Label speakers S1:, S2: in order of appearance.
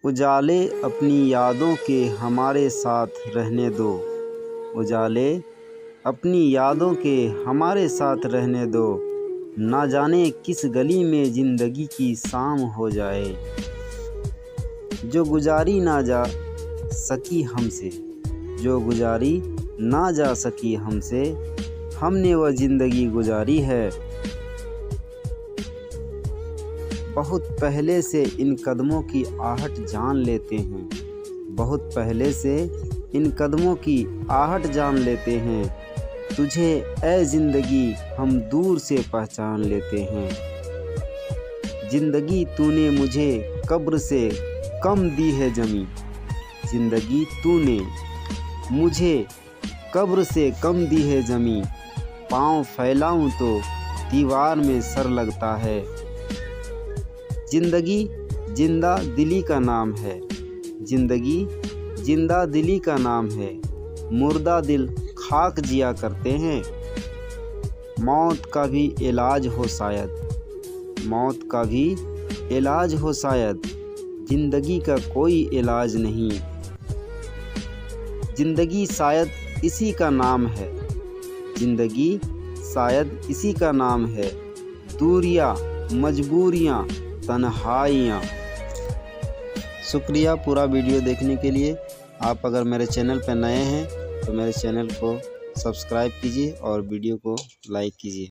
S1: उजाले अपनी यादों के हमारे साथ रहने दो। उजाले अपनी यादों के हमारे साथ रहने दो। ना जाने किस गली में ज़िंदगी की शाम हो जाए। जो गुजारी ना जा सकी हमसे, जो गुजारी ना जा सकी हमसे, हमने वह ज़िंदगी गुजारी है। बहुत पहले से इन कदमों की आहट जान लेते हैं। बहुत पहले से इन कदमों की आहट जान लेते हैं। तुझे ऐ ज़िंदगी हम दूर से पहचान लेते हैं। ज़िंदगी तूने मुझे कब्र से कम दी है ज़मीं। ज़िंदगी तूने मुझे कब्र से कम दी है ज़मीं। पाँव फैलाऊं तो दीवार में सर लगता है। ज़िंदगी जिंदा दिली का नाम है। ज़िंदगी जिंदा दिली का नाम है। मुर्दा दिल खाक जिया करते हैं। मौत का भी इलाज हो शायद, मौत का भी इलाज हो शायद। ज़िंदगी का कोई इलाज नहीं। ज़िंदगी शायद इसी का नाम है। ज़िंदगी शायद इसी का नाम है। दूरियां, मजबूरियां, तन्हाइयाँ। शुक्रिया पूरा वीडियो देखने के लिए। आप अगर मेरे चैनल पर नए हैं तो मेरे चैनल को सब्सक्राइब कीजिए और वीडियो को लाइक कीजिए।